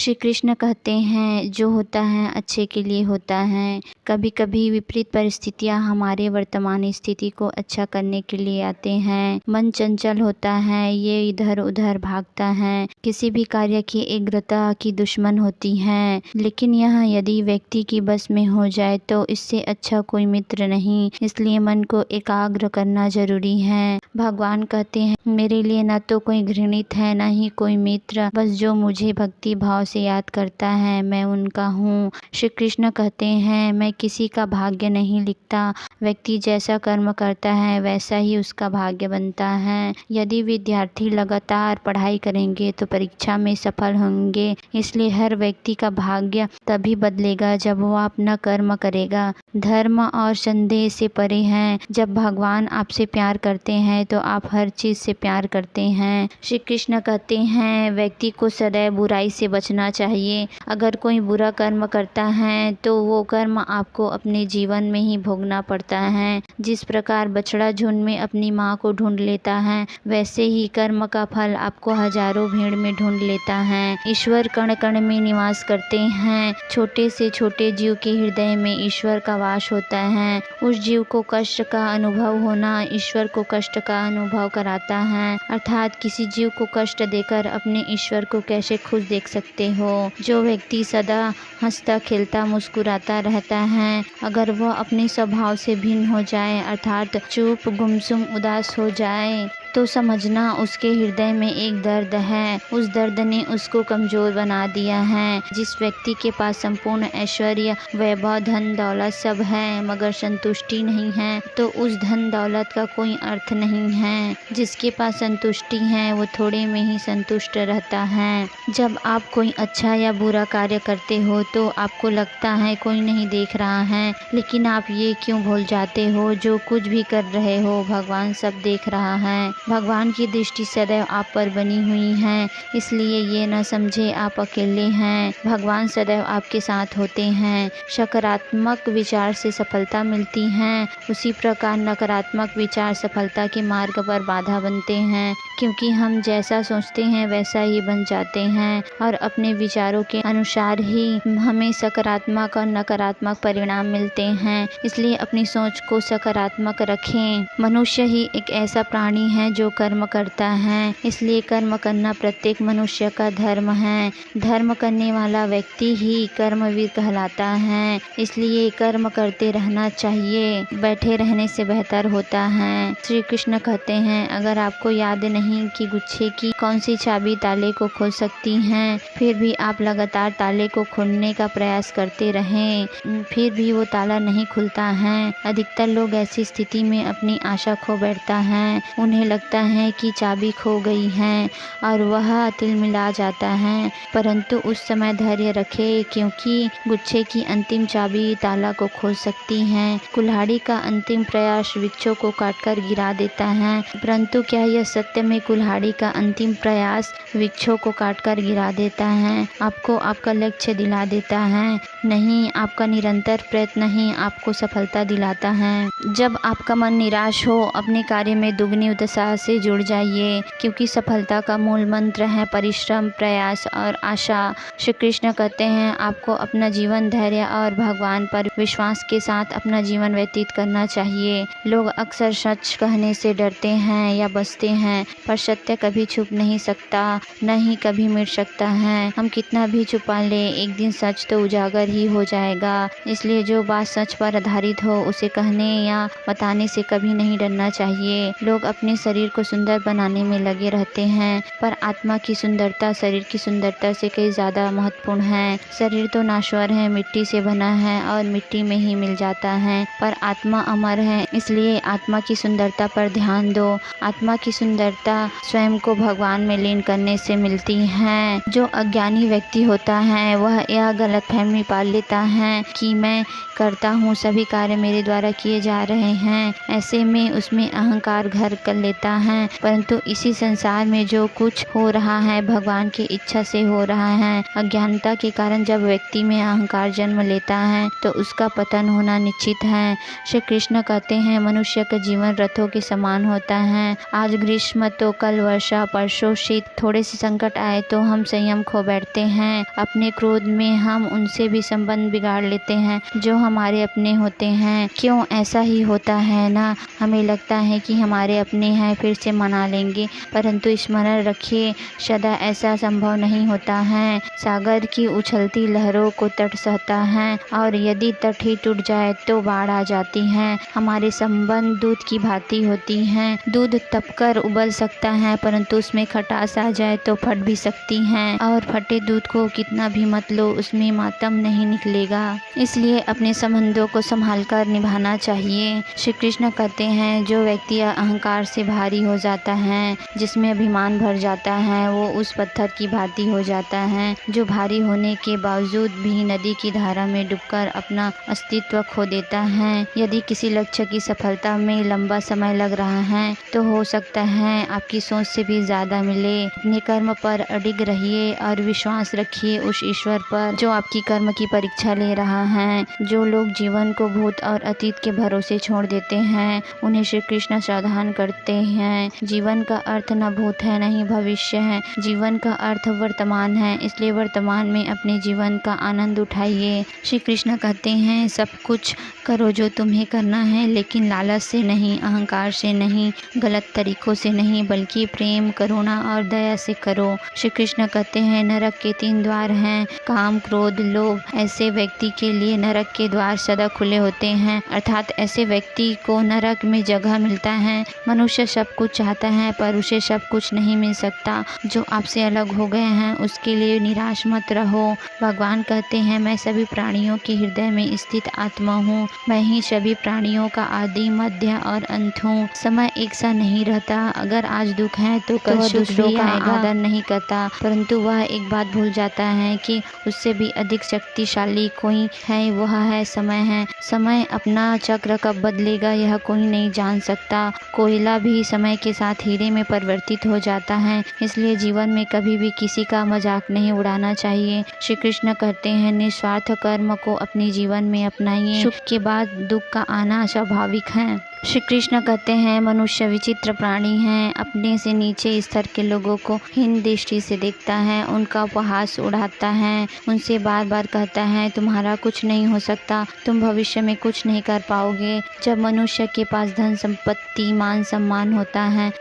श्री कृष्ण कहते हैं जो होता है अच्छे के लिए होता है। कभी कभी विपरीत परिस्थितियां हमारे वर्तमान स्थिति को अच्छा करने के लिए आते हैं। मन चंचल होता है, ये इधर उधर भागता है, किसी भी कार्य की एग्रता की दुश्मन होती है। लेकिन यह यदि व्यक्ति की बस में हो जाए तो इससे अच्छा कोई मित्र नहीं, इसलिए मन को एकाग्र करना जरूरी है। भगवान कहते हैं मेरे लिए न तो कोई घृणित है न ही कोई मित्र, बस जो मुझे भक्ति भाव से याद करता है मैं उनका हूँ। श्री कृष्ण कहते हैं मैं किसी का भाग्य नहीं लिखता, व्यक्ति जैसा कर्म करता है वैसा ही उसका भाग्य बनता है। यदि विद्यार्थी लगातार पढ़ाई करेंगे तो परीक्षा में सफल होंगे, इसलिए हर व्यक्ति का भाग्य तभी बदलेगा जब वो अपना कर्म करेगा। धर्म और संदेह से परे हैं। जब भगवान आपसे प्यार करते हैं तो आप हर चीज से प्यार करते हैं। श्री कृष्ण कहते हैं व्यक्ति को सदैव बुराई से बचना चाहिए। अगर कोई बुरा कर्म करता है तो वो कर्म आपको अपने जीवन में ही भोगना पड़ता है। जिस प्रकार बछड़ा झुंड में अपनी माँ को ढूंढ लेता है, वैसे ही कर्म का फल आपको हजारों भीड़ में ढूंढ लेता है। ईश्वर कण कण में निवास करते हैं। छोटे से छोटे जीव के हृदय में ईश्वर का वास होता है। उस जीव को कष्ट का अनुभव होना ईश्वर को कष्ट का अनुभव कराता है। अर्थात किसी जीव को कष्ट देकर अपने ईश्वर को कैसे खुश देख सकते हो। जो व्यक्ति सदा हंसता खेलता मुस्कुराता रहता है, अगर वह अपने स्वभाव से भिन्न हो जाए अर्थात चुप गुमसुम उदास हो जाए तो समझना उसके हृदय में एक दर्द है। उस दर्द ने उसको कमजोर बना दिया है। जिस व्यक्ति के पास संपूर्ण ऐश्वर्य वैभव धन दौलत सब है मगर संतुष्टि नहीं है तो उस धन दौलत का कोई अर्थ नहीं है। जिसके पास संतुष्टि है वो थोड़े में ही संतुष्ट रहता है। जब आप कोई अच्छा या बुरा कार्य करते हो तो आपको लगता है कोई नहीं देख रहा है, लेकिन आप ये क्यों भूल जाते हो जो कुछ भी कर रहे हो भगवान सब देख रहा है। भगवान की दृष्टि सदैव आप पर बनी हुई है, इसलिए ये न समझे आप अकेले हैं। भगवान सदैव आपके साथ होते हैं। सकारात्मक विचार से सफलता मिलती है, उसी प्रकार नकारात्मक विचार सफलता के मार्ग पर बाधा बनते हैं, क्योंकि हम जैसा सोचते हैं वैसा ही बन जाते हैं और अपने विचारों के अनुसार ही हमें सकारात्मक और नकारात्मक परिणाम मिलते हैं। इसलिए अपनी सोच को सकारात्मक रखें। मनुष्य ही एक ऐसा प्राणी है जो कर्म करता है, इसलिए कर्म करना प्रत्येक मनुष्य का धर्म है। धर्म करने वाला व्यक्ति ही कर्मवीर कहलाता है, इसलिए कर्म करते रहना चाहिए, बैठे रहने से बेहतर होता है। श्री कृष्ण कहते हैं अगर आपको याद नहीं कि गुच्छे की कौन सी चाबी ताले को खोल सकती है, फिर भी आप लगातार ताले को खोलने का प्रयास करते रहें, फिर भी वो ताला नहीं खुलता है। अधिकतर लोग ऐसी स्थिति में अपनी आशा खो बैठता है। उन्हें लगता है कि चाबी खो गई है और वह तिलमिला जाता है, परंतु उस समय धैर्य रखे, क्योंकि गुच्छे की अंतिम चाबी ताला को खोल सकती है। कुल्हाड़ी का अंतिम प्रयास वृक्षों को काटकर गिरा देता है, परंतु क्या यह सत्य में कुल्हाड़ी का अंतिम प्रयास वृक्षों को काटकर गिरा देता है, आपको आपका लक्ष्य दिला देता है? नहीं, आपका निरंतर प्रयत्न ही आपको सफलता दिलाता है। जब आपका मन निराश हो, अपने कार्य में दुगनी उत्साह से जुड़ जाइए, क्योंकि सफलता का मूल मंत्र है परिश्रम, प्रयास और आशा। श्री कृष्ण कहते हैं आपको अपना जीवन धैर्य और भगवान पर विश्वास के साथ अपना जीवन व्यतीत करना चाहिए। लोग अक्सर सच कहने से डरते हैं या बचते हैं, पर सत्य कभी छुप नहीं सकता, न ही कभी मिट सकता है। हम कितना भी छुपा ले, एक दिन सच तो उजागर ही हो जाएगा। इसलिए जो बात सच पर आधारित हो उसे कहने या बताने से कभी नहीं डरना चाहिए। लोग अपने शरीर को सुंदर बनाने में लगे रहते हैं, पर आत्मा की सुंदरता शरीर की सुंदरता से कई ज्यादा महत्वपूर्ण है। शरीर तो नाश्वर है, मिट्टी से बना है और मिट्टी में ही मिल जाता है, पर आत्मा अमर है, इसलिए आत्मा की सुंदरता पर ध्यान दो। आत्मा की सुंदरता स्वयं को भगवान में लीन करने से मिलती है। जो अज्ञानी व्यक्ति होता है वह यह गलतफहमी पाल लेता है कि मैं करता हूँ, सभी कार्य मेरे द्वारा किए जा रहे हैं। ऐसे में उसमें अहंकार घर कर लेता होता है, परंतु इसी संसार में जो कुछ हो रहा है भगवान की इच्छा से हो रहा है। अज्ञानता के कारण जब व्यक्ति में अहंकार जन्म लेता है तो उसका पतन होना निश्चित है। श्री कृष्ण कहते हैं मनुष्य का जीवन रथों के समान होता है। आज ग्रीष्म तो कल वर्षा, परसों शीत। थोड़े से संकट आए तो हम संयम खो बैठते हैं। अपने क्रोध में हम उनसे भी संबंध बिगाड़ लेते हैं जो हमारे अपने होते हैं। क्यों ऐसा ही होता है ना? हमें लगता है कि हमारे अपने हैं, फिर से मना लेंगे, परंतु स्मरण रखिए सदा ऐसा संभव नहीं होता है। सागर की उछलती लहरों को तट सहता है और यदि तट ही टूट जाए तो बाढ़ आ जाती है। हमारे संबंध दूध की भांति होती हैं। दूध तपकर उबल सकता है परंतु उसमें खटास आ जाए तो फट भी सकती हैं, और फटे दूध को कितना भी मत लो उसमें मातम नहीं निकलेगा। इसलिए अपने संबंधों को संभाल कर निभाना चाहिए। श्री कृष्ण कहते हैं जो व्यक्ति अहंकार से भारी हो जाता है, जिसमें अभिमान भर जाता है, वो उस पत्थर की भांति हो जाता है जो भारी होने के बावजूद भी नदी की धारा में डूबकर अपना अस्तित्व खो देता है। यदि किसी लक्ष्य की सफलता में लंबा समय लग रहा है तो हो सकता है आपकी सोच से भी ज्यादा मिले। अपने कर्म पर अडिग रहिए और विश्वास रखिए उस ईश्वर पर जो आपकी कर्म की परीक्षा ले रहा है। जो लोग जीवन को भूत और अतीत के भरोसे छोड़ देते हैं उन्हें श्री कृष्ण सावधान करते हैं। जीवन का अर्थ न भूत है न ही भविष्य है, जीवन का अर्थ वर्तमान है। इसलिए वर्तमान में अपने जीवन का आनंद उठाइए। श्री कृष्ण कहते हैं सब कुछ करो जो तुम्हें करना है, लेकिन लालच से नहीं, अहंकार से नहीं, गलत तरीकों से नहीं, बल्कि प्रेम, करुणा और दया से करो। श्री कृष्ण कहते हैं नरक के 3 द्वार हैं, काम, क्रोध, लोभ। ऐसे व्यक्ति के लिए नरक के द्वार सदा खुले होते हैं, अर्थात ऐसे व्यक्ति को नरक में जगह मिलता है। मनुष्य सब कुछ चाहता है पर उसे सब कुछ नहीं मिल सकता। जो आपसे अलग हो गए हैं उसके लिए निराश मत रहो। भगवान कहते हैं मैं सभी प्राणियों के हृदय में स्थित आत्मा हूँ। मैं ही सभी प्राणियों का आदि, मध्य और अंत हूँ। समय एक सा नहीं रहता। अगर आज दुख है तो कल दूसरों का आदर नहीं करता, परंतु वह एक बात भूल जाता है कि उससे भी अधिक शक्तिशाली कोई है, वह है समय है। समय अपना चक्र कब बदलेगा यह कोई नहीं जान सकता। कोयला भी समय के साथ हीरे में परिवर्तित हो जाता है। इसलिए जीवन में कभी भी किसी का मजाक नहीं उड़ाना चाहिए। श्री कृष्ण कहते हैं निस्वार्थ कर्म को अपने जीवन में अपनाइए। सुख के बाद दुख का आना स्वाभाविक है। श्री कृष्ण कहते हैं मनुष्य विचित्र प्राणी हैं, अपने से नीचे स्तर के लोगों को हीन दृष्टि से देखता है, उनका उपहास उड़ाता है, उनसे बार बार कहता है तुम्हारा कुछ नहीं हो सकता, तुम भविष्य में कुछ नहीं कर पाओगे। जब मनुष्य के पास धन संपत्ति, मान सम्मान होता है,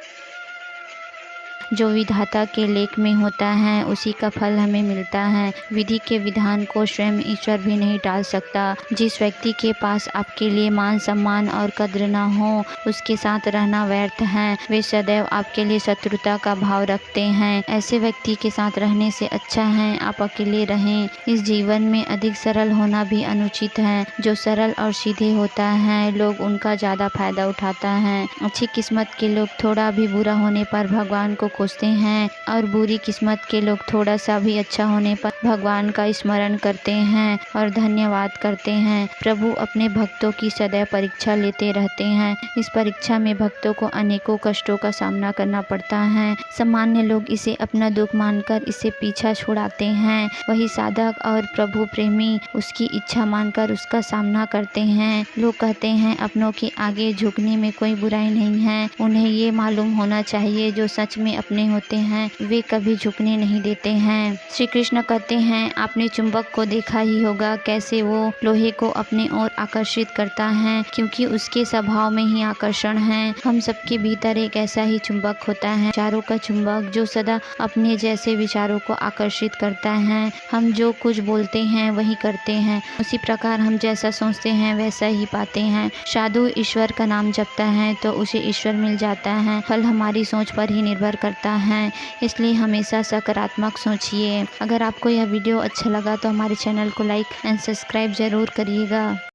जो विधाता के लेख में होता है उसी का फल हमें मिलता है। विधि के विधान को स्वयं ईश्वर भी नहीं टाल सकता। जिस व्यक्ति के पास आपके लिए मान सम्मान और कद्र न हो उसके साथ रहना व्यर्थ है। वे सदैव आपके लिए शत्रुता का भाव रखते हैं। ऐसे व्यक्ति के साथ रहने से अच्छा है आप अकेले रहें। इस जीवन में अधिक सरल होना भी अनुचित है। जो सरल और सीधे होता है लोग उनका ज़्यादा फायदा उठाता है। अच्छी किस्मत के लोग थोड़ा भी बुरा होने पर भगवान को खोजते हैं और बुरी किस्मत के लोग थोड़ा सा भी अच्छा होने पर भगवान का स्मरण करते हैं और धन्यवाद करते हैं। प्रभु अपने भक्तों की सदैव परीक्षा लेते रहते हैं। इस परीक्षा में भक्तों को अनेकों कष्टों का सामना करना पड़ता है। सामान्य लोग इसे अपना दुख मानकर इसे पीछा छुड़ाते हैं। वही साधक और प्रभु प्रेमी उसकी इच्छा मानकर उसका सामना करते हैं। लोग कहते हैं अपनों के आगे झुकने में कोई बुराई नहीं है। उन्हें ये मालूम होना चाहिए जो सच में अपने होते हैं वे कभी झुकने नहीं देते हैं। श्री कृष्ण कहते हैं आपने चुंबक को देखा ही होगा कैसे वो लोहे को अपने ओर आकर्षित करता है, क्योंकि उसके स्वभाव में ही आकर्षण है। हम सबके भीतर एक ऐसा ही चुंबक होता है, विचारों का चुंबक, जो सदा अपने जैसे विचारों को आकर्षित करता है। हम जो कुछ बोलते हैं वही करते हैं, उसी प्रकार हम जैसा सोचते हैं वैसा ही पाते हैं। साधु ईश्वर का नाम जपता है तो उसे ईश्वर मिल जाता है। फल हमारी सोच पर ही निर्भर करता है, इसलिए हमेशा सकारात्मक सोचिए। अगर आपको यह वीडियो अच्छा लगा तो हमारे चैनल को लाइक एंड सब्सक्राइब जरूर करिएगा।